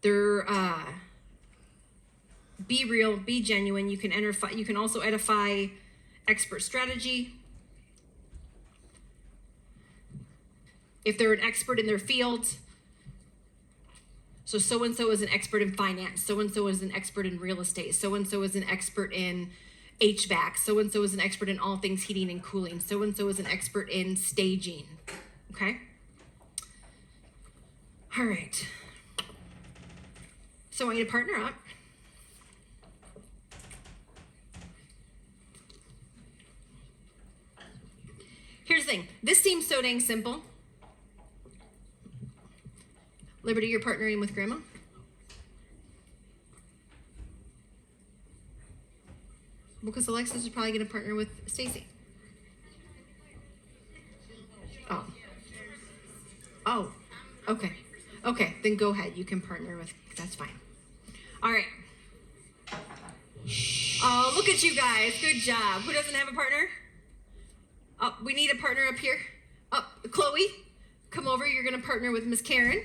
Speaker 5: They're be real, be genuine. You can also edify expert strategy. If they're an expert in their field, so-and-so is an expert in finance, so-and-so is an expert in real estate, so-and-so is an expert in HVAC, so-and-so is an expert in all things heating and cooling, so-and-so is an expert in staging, okay? All right. So I want you to partner up. Here's the thing. This seems so dang simple. Liberty, you're partnering with Grandma? Because Alexis is probably going to partner with Stacy. Oh, okay. Okay, then go ahead. You can partner with, that's fine. All right. Oh, look at you guys. Good job. Who doesn't have a partner? Oh, we need a partner up here. Oh, Chloe, come over. You're going to partner with Miss Karen.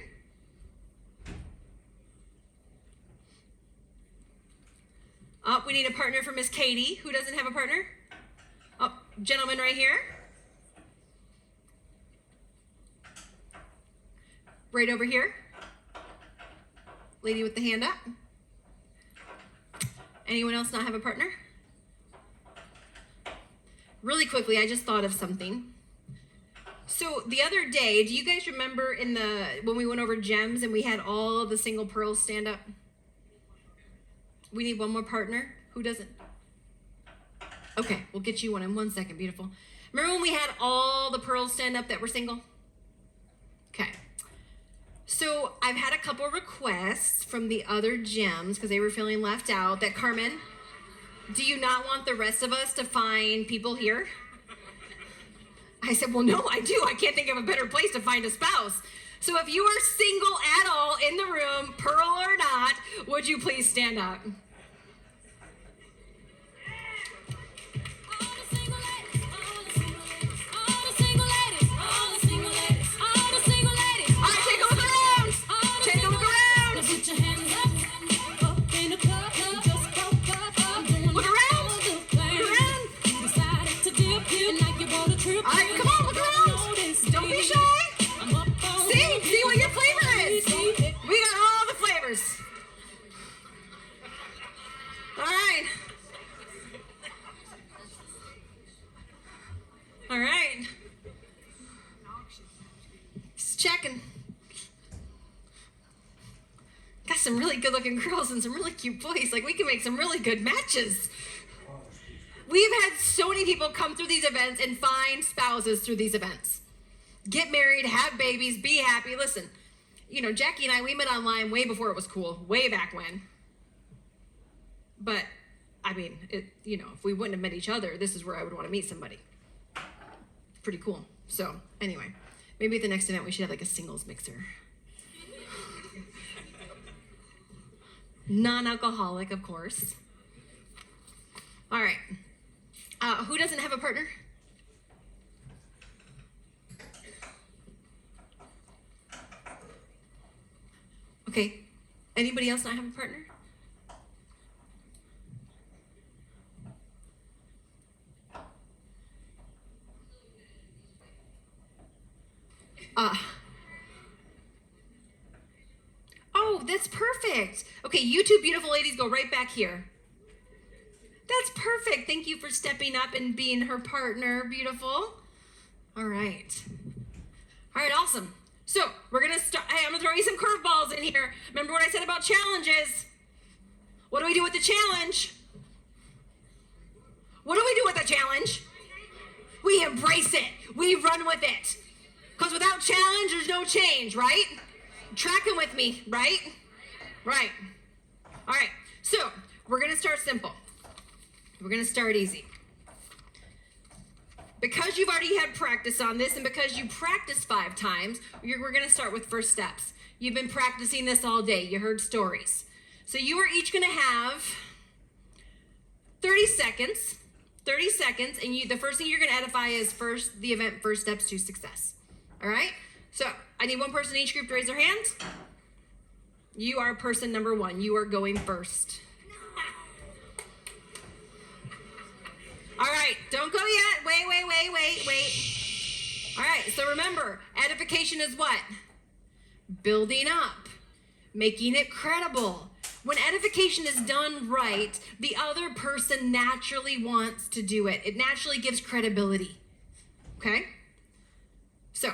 Speaker 5: Oh, we need a partner for Miss Katie. Who doesn't have a partner? Oh, gentleman right here. Right over here. Lady with the hand up. Anyone else not have a partner? Really quickly, I just thought of something. So the other day, do you guys remember when we went over gems and we had all the single pearls stand up? We need one more partner. Who doesn't? Okay, we'll get you one in 1 second, beautiful. Remember when we had all the pearls stand up that were single? Okay. So I've had a couple requests from the other gems because they were feeling left out that, Carmen, do you not want the rest of us to find people here? I said, well, no, I do. I can't think of a better place to find a spouse. So if you are single at all in the room, pearl or not, would you please stand up? All right. Just checking. Got some really good looking girls and some really cute boys. Like, we can make some really good matches. We've had so many people come through these events and find spouses through these events. Get married, have babies, be happy. Listen, you know, Jackie and I, we met online way before it was cool, way back when. But, I mean, if we wouldn't have met each other, this is where I would want to meet somebody. Pretty cool. So, anyway, maybe at the next event we should have like a singles mixer. Non-alcoholic, of course. All right. Who doesn't have a partner? Okay. Anybody else not have a partner? Oh, that's perfect. Okay, you two beautiful ladies go right back here. That's perfect. Thank you for stepping up and being her partner. Beautiful. All right. All right, awesome. So we're going to start. Hey, I'm going to throw you some curveballs in here. Remember what I said about challenges? What do we do with the challenge? What do we do with the challenge? We embrace it. We run with it. Because without challenge, there's no change, right? Tracking with me, right? Right. All right. So we're going to start simple. We're going to start easy. Because you've already had practice on this and because you practiced 5 times, we're going to start with first steps. You've been practicing this all day. You heard stories. So you are each going to have 30 seconds. 30 seconds. And the first thing you're going to edify is the event, first steps to success. All right? So I need one person in each group to raise their hand. You are person number 1. You are going first. All right, don't go yet. Wait. All right, so remember, edification is what? Building up, making it credible. When edification is done right, the other person naturally wants to do it. It naturally gives credibility. Okay? So,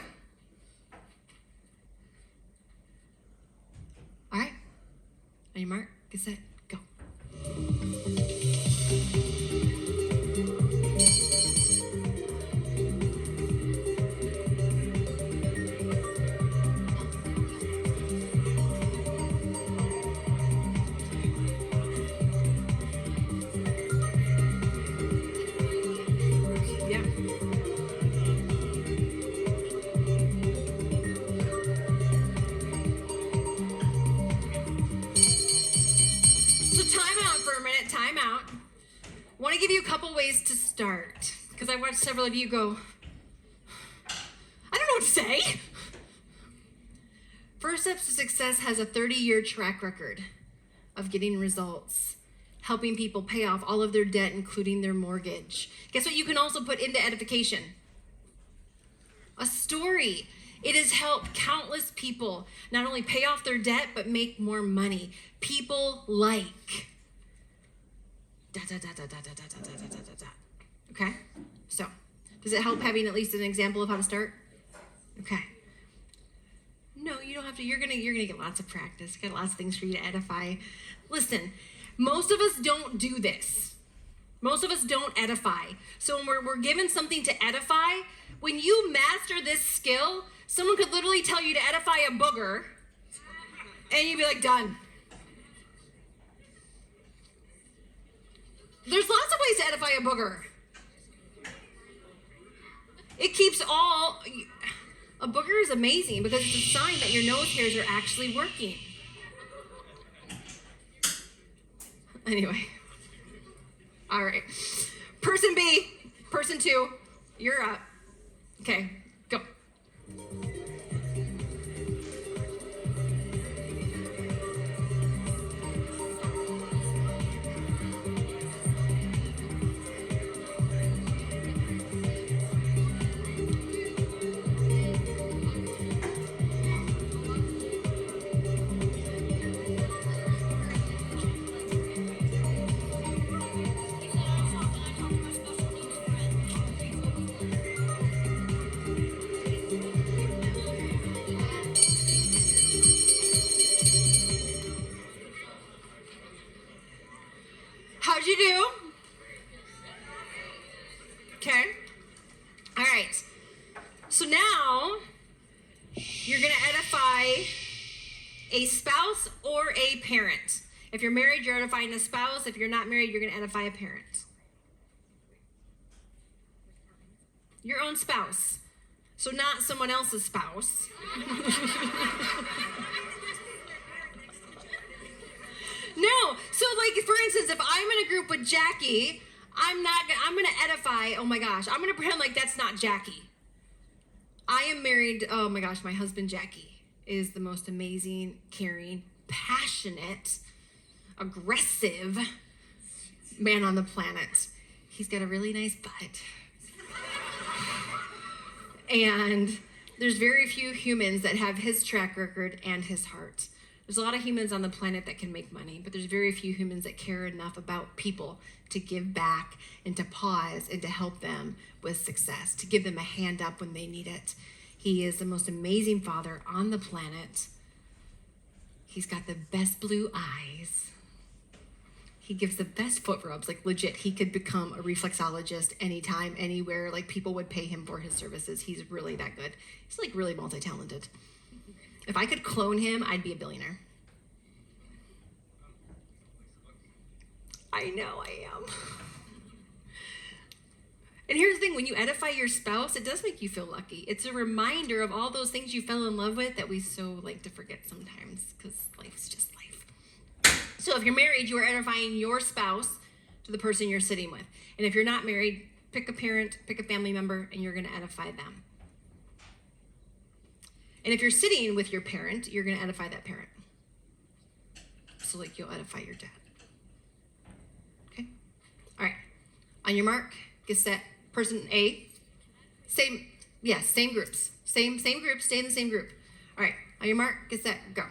Speaker 5: all right, on your mark, get set, go. I want to give you a couple ways to start because I watched several of you go, I don't know what to say. First Steps to Success has a 30-year track record of getting results, helping people pay off all of their debt, including their mortgage. Guess what you can also put into edification? A story. It has helped countless people not only pay off their debt, but make more money. People like. Okay? So, does it help having at least an example of how to start? Okay. No, you don't have to. You're gonna get lots of practice. Got lots of things for you to edify. Listen, most of us don't do this. Most of us don't edify. So when we're given something to edify, when you master this skill, someone could literally tell you to edify a booger, and you'd be like, done. There's lots of ways to edify a booger. It keeps all... A booger is amazing because it's a sign that your nose hairs are actually working. Anyway. All right. Person B, person 2, you're up. Okay, go. How'd you do? Okay. All right. So now you're going to edify a spouse or a parent. If you're married, you're edifying a spouse. If you're not married, you're going to edify a parent. Your own spouse. So not someone else's spouse. No. So like, for instance, if I'm in a group with Jackie, I'm going to edify, oh my gosh, I'm going to pretend like that's not Jackie. I am married, oh my gosh, my husband Jackie is the most amazing, caring, passionate, aggressive man on the planet. He's got a really nice butt. And there's very few humans that have his track record and his heart. There's a lot of humans on the planet that can make money, but there's very few humans that care enough about people to give back and to pause and to help them with success, to give them a hand up when they need it. He is the most amazing father on the planet. He's got the best blue eyes. He gives the best foot rubs. Like legit, he could become a reflexologist anytime, anywhere. Like people would pay him for his services. He's really that good. He's like really multi-talented. If I could clone him, I'd be a billionaire. I know I am. And here's the thing, when you edify your spouse, it does make you feel lucky. It's a reminder of all those things you fell in love with that we so like to forget sometimes, because life's just life. So if you're married, you are edifying your spouse to the person you're sitting with. And if you're not married, pick a parent, pick a family member, and you're going to edify them. And if you're sitting with your parent, you're going to edify that parent. So like you'll edify your dad. Okay? All right. On your mark, get set. Person A. Same groups. Same group, stay in the same group. All right. On your mark, get set, go.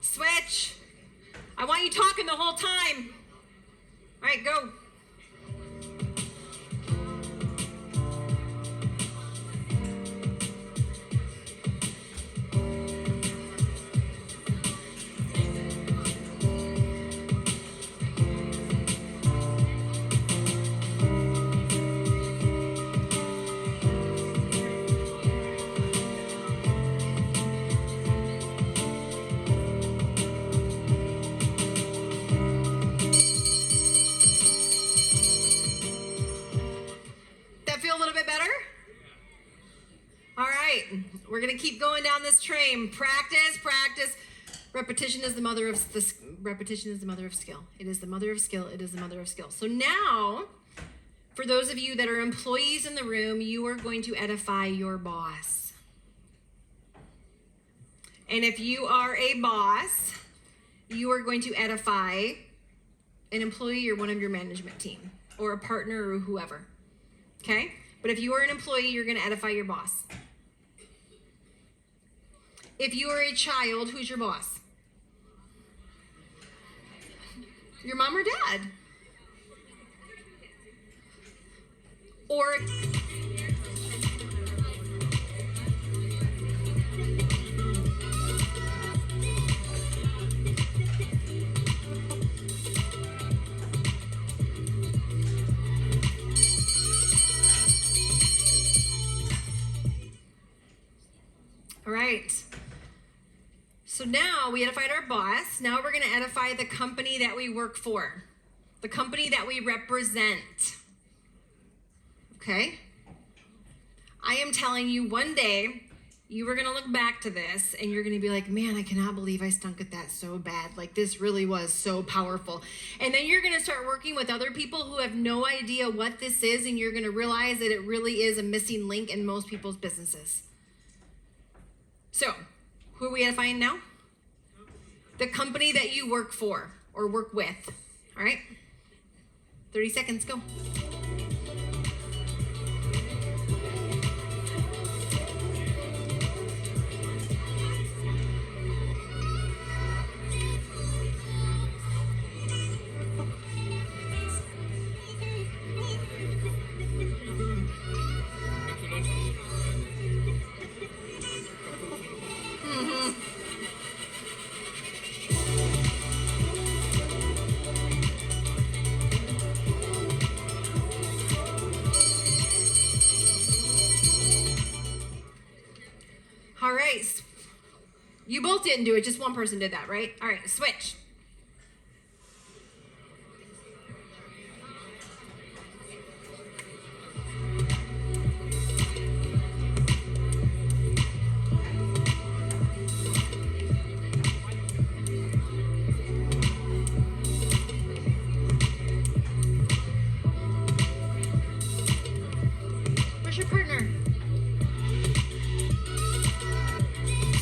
Speaker 5: Switch. I want you talking the whole time. All right, go. We're going to keep going down this train. Practice, practice. Repetition is the mother of repetition is the mother of skill. It is the mother of skill. It is the mother of skill. So now, for those of you that are employees in the room, you are going to edify your boss. And if you are a boss, you are going to edify an employee or one of your management team or a partner or whoever. Okay? But if you are an employee, you're going to edify your boss. If you are a child, who's your boss? Your mom or dad? Or all right. So now we edified our boss. Now we're going to edify the company that we work for, the company that we represent. Okay? I am telling you, one day you are going to look back to this and you're going to be like, man, I cannot believe I stunk at that so bad. Like, this really was so powerful. And then you're going to start working with other people who have no idea what this is, and you're going to realize that it really is a missing link in most people's businesses. So, who are we edifying now? The company that you work for or work with. All right? 30 seconds, go. All right. You both didn't do it. Just one person did that, right? All right, switch. Where's your partner?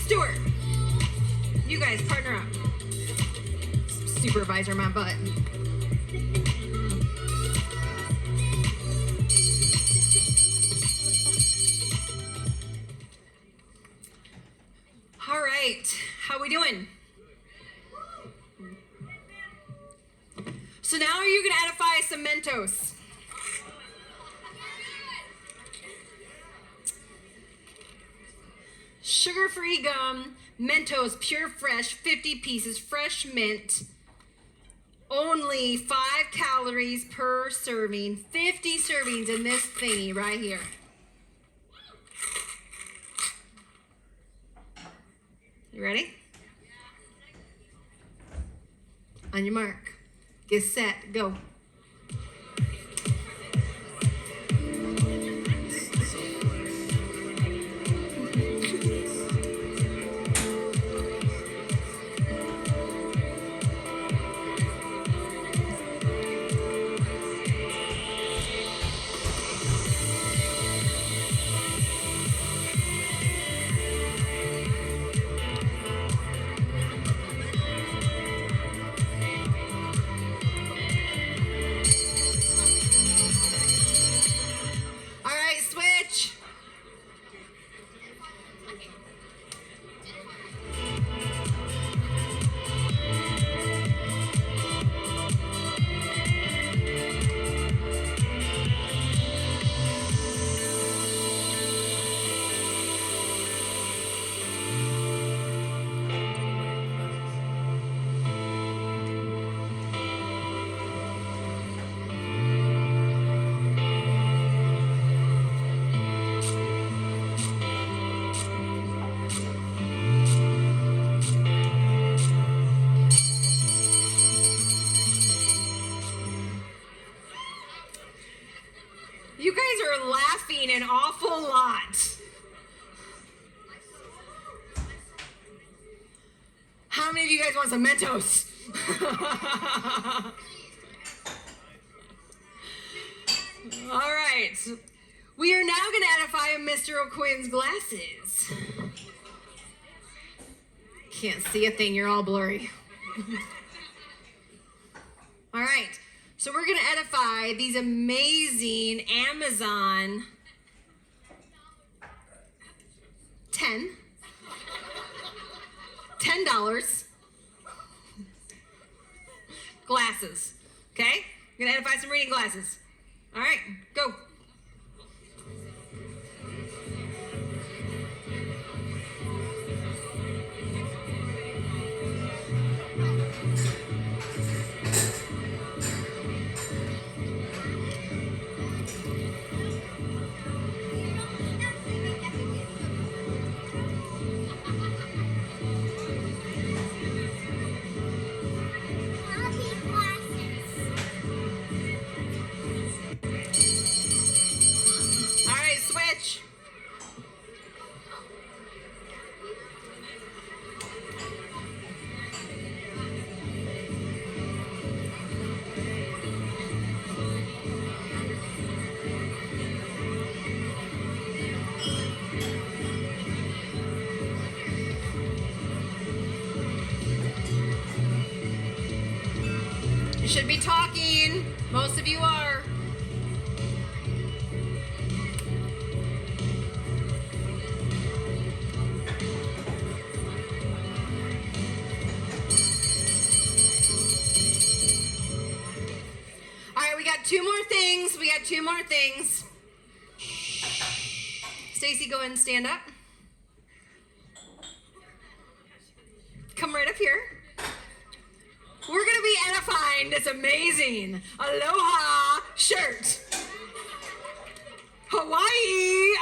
Speaker 5: Stuart, you guys partner up. Supervisor my butt. All right, how we doing? So now are you gonna edify some Mentos? Sugar-free gum, Mentos, pure fresh, 50 pieces, fresh mint. Only 5 calories per serving, 50 servings in this thingy right here. You ready? On your mark, get set, go. many of you guys want some Mentos? All right. We are now going to edify Mr. O'Quinn's glasses. Can't see a thing. You're all blurry. All right. So we're going to edify these amazing Amazon $10 glasses. Okay? We're going to edify some reading glasses. All right, go. All right, switch. You should be talking. Most of you are. All right, we got two more things. Stacy, go ahead and stand up. Come right up here. We're going to be edifying this amazing Aloha shirt. Hawaii,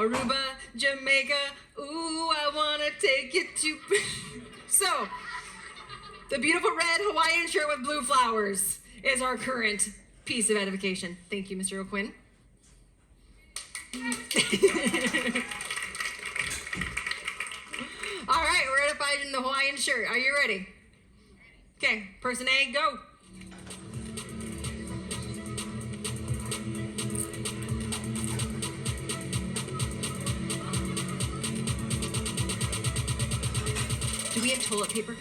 Speaker 5: Aruba, Jamaica. Ooh, I want to take you to... So, the beautiful red Hawaiian shirt with blue flowers is our current piece of edification. Thank you, Mr. O'Quinn. All right, we're edifying the Hawaiian shirt. Are you ready? Okay, person A, go. Do we have toilet paper?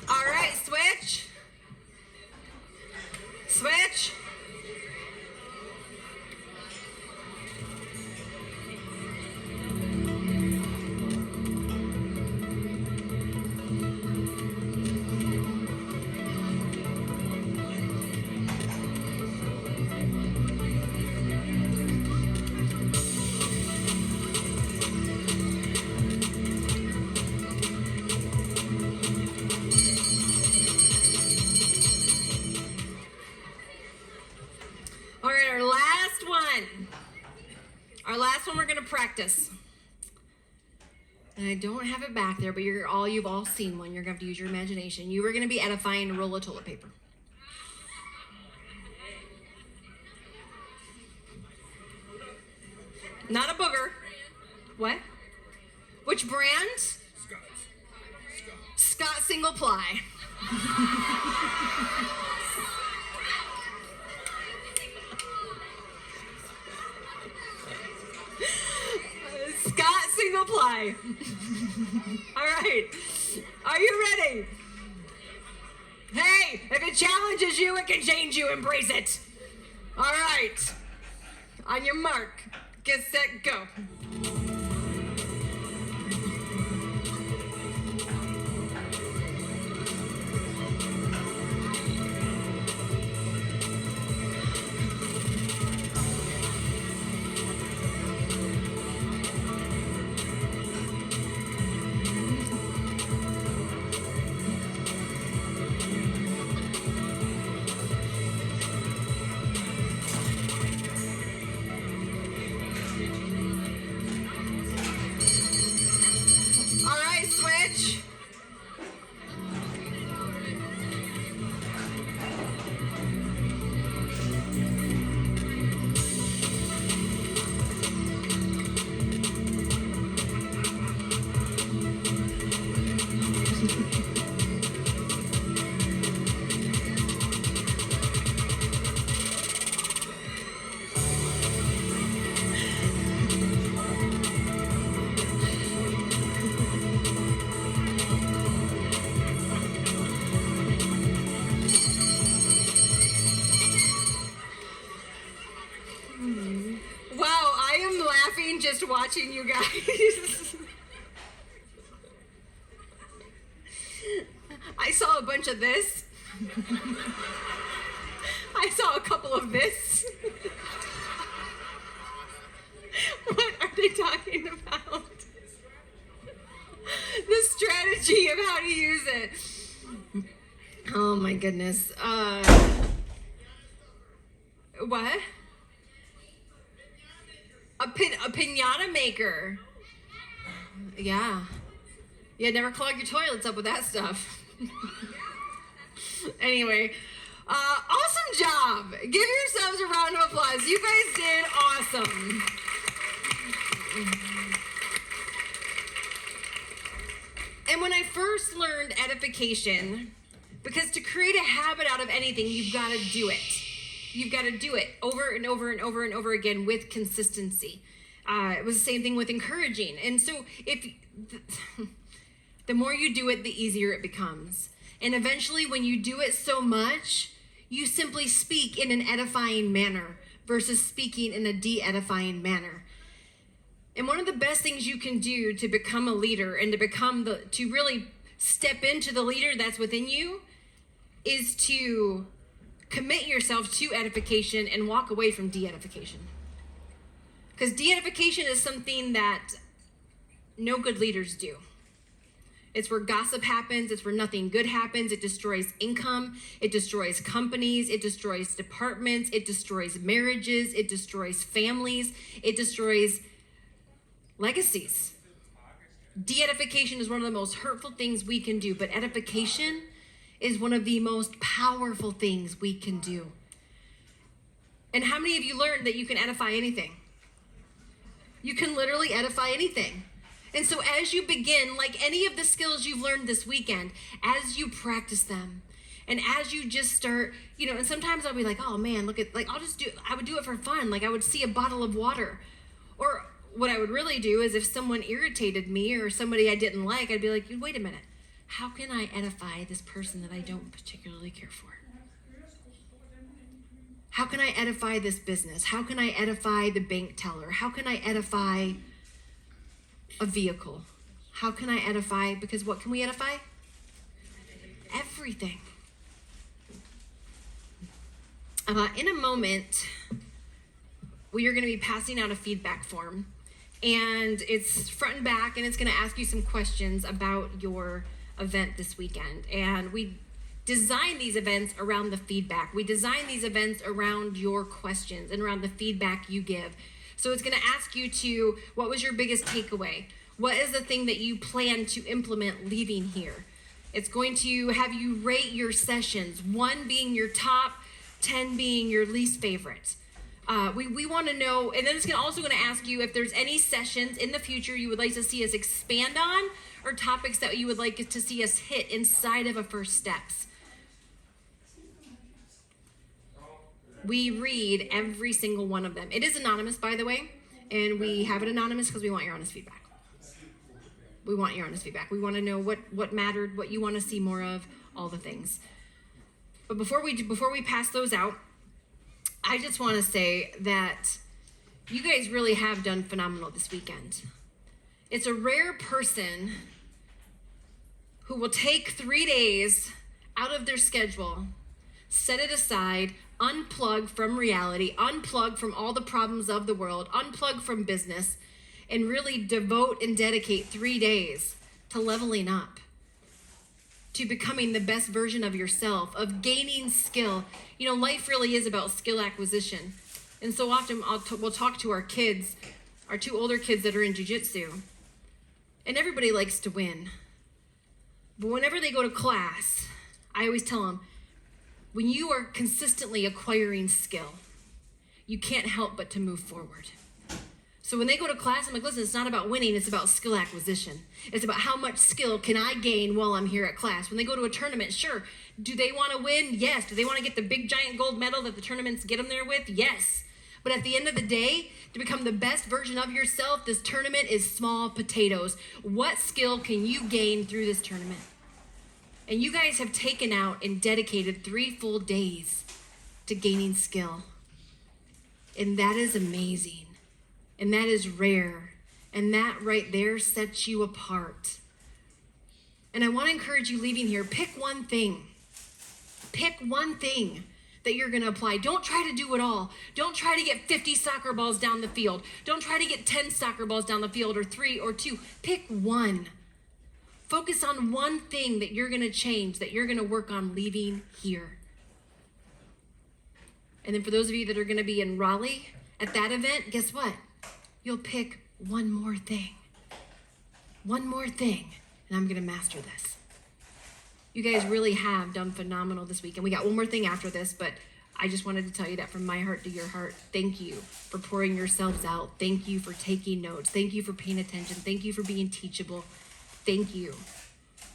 Speaker 5: All right, switch. Switch. All right, our last one. Our last one we're going to practice. And I don't have it back there, but you've all seen one. You're going to have to use your imagination. You are going to be edifying a roll of toilet paper. Not a booger. What? Which brand? Scott Single Ply. Scott Single Ply. All right. Are you ready? Hey, if it challenges you, it can change you. Embrace it. All right. On your mark. Get set, go. dying just watching you guys. I saw a bunch of this. I saw a couple of this. What are they talking about? The strategy of how to use it. Oh my goodness. What? A pinata maker. Yeah. Yeah, never clog your toilets up with that stuff. Anyway, awesome job. Give yourselves a round of applause. You guys did awesome. And when I first learned edification, because to create a habit out of anything, you've got to do it. You've got to do it over and over and over and over again with consistency. It was the same thing with encouraging. And so the more you do it, the easier it becomes. And eventually when you do it so much, you simply speak in an edifying manner versus speaking in a de-edifying manner. And one of the best things you can do to become a leader and to really step into the leader that's within you is to commit yourself to edification and walk away from de-edification. Because de-edification is something that no good leaders do. It's where gossip happens. It's where nothing good happens. It destroys income. It destroys companies. It destroys departments. It destroys marriages. It destroys families. It destroys legacies. De-edification is one of the most hurtful things we can do, but edification is one of the most powerful things we can do. And how many of you learned that you can edify anything? You can literally edify anything. And so as you begin, like any of the skills you've learned this weekend, as you practice them, and as you just start, and sometimes I'll be like, oh man, look at, I would do it for fun. Like I would see a bottle of water. Or what I would really do is if someone irritated me or somebody I didn't like, I'd be like, wait a minute. How can I edify this person that I don't particularly care for? How can I edify this business? How can I edify the bank teller? How can I edify a vehicle? How can I edify? Because what can we edify? Everything. In a moment, we are going to be passing out a feedback form. And it's front and back, and it's going to ask you some questions about your event this weekend. And we design these events around the feedback. We design these events around your questions and around the feedback you give. So it's going to ask you what was your biggest takeaway? What is the thing that you plan to implement leaving here? It's going to have you rate your sessions, 1 being your top, 10 being your least favorite. We want to know, and then it's also going to ask you if there's any sessions in the future you would like to see us expand on, or topics that you would like to see us hit inside of a First Steps. We read every single one of them. It is anonymous, by the way, and we have it anonymous because we want your honest feedback. We want your honest feedback. We want to know what mattered, what you want to see more of, all the things. But before we pass those out, I just want to say that you guys really have done phenomenal this weekend. It's a rare person who will take 3 days out of their schedule, set it aside, unplug from reality, unplug from all the problems of the world, unplug from business, and really devote and dedicate 3 days to leveling up, to becoming the best version of yourself, of gaining skill. Life really is about skill acquisition. And so often we'll talk to our kids, our 2 older kids that are in jiu-jitsu, and everybody likes to win. But whenever they go to class, I always tell them, when you are consistently acquiring skill, you can't help but to move forward. So when they go to class, I'm like, listen, it's not about winning, it's about skill acquisition. It's about how much skill can I gain while I'm here at class. When they go to a tournament, sure, do they want to win? Yes. Do they want to get the big giant gold medal that the tournaments get them there with? Yes. But at the end of the day, to become the best version of yourself, this tournament is small potatoes. What skill can you gain through this tournament? And you guys have taken out and dedicated 3 full days to gaining skill. And that is amazing. And that is rare. And that right there sets you apart. And I want to encourage you leaving here, pick one thing. Pick one thing that you're going to apply. Don't try to do it all. Don't try to get 50 soccer balls down the field. Don't try to get 10 soccer balls down the field, or 3 or 2. Pick one. Focus on one thing that you're going to change, that you're going to work on leaving here. And then for those of you that are going to be in Raleigh at that event, guess what? You'll pick one more thing. One more thing. And I'm going to master this. You guys really have done phenomenal this week. And we got one more thing after this, but I just wanted to tell you that from my heart to your heart. Thank you for pouring yourselves out. Thank you for taking notes. Thank you for paying attention. Thank you for being teachable. Thank you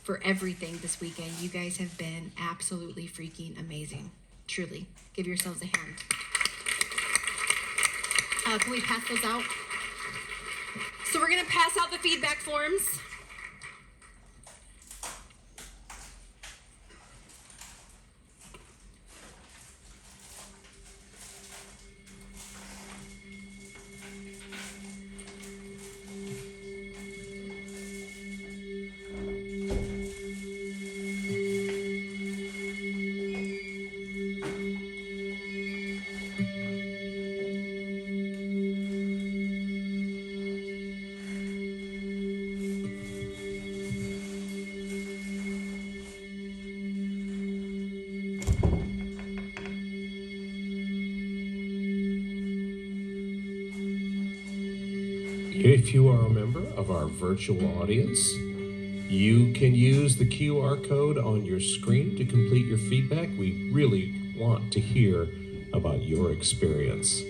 Speaker 5: for everything this weekend. You guys have been absolutely freaking amazing. Truly. Give yourselves a hand. Can we pass those out? So we're going to pass out the feedback forms.
Speaker 3: If you are a member of our virtual audience, you can use the QR code on your screen to complete your feedback. We really want to hear about your experience.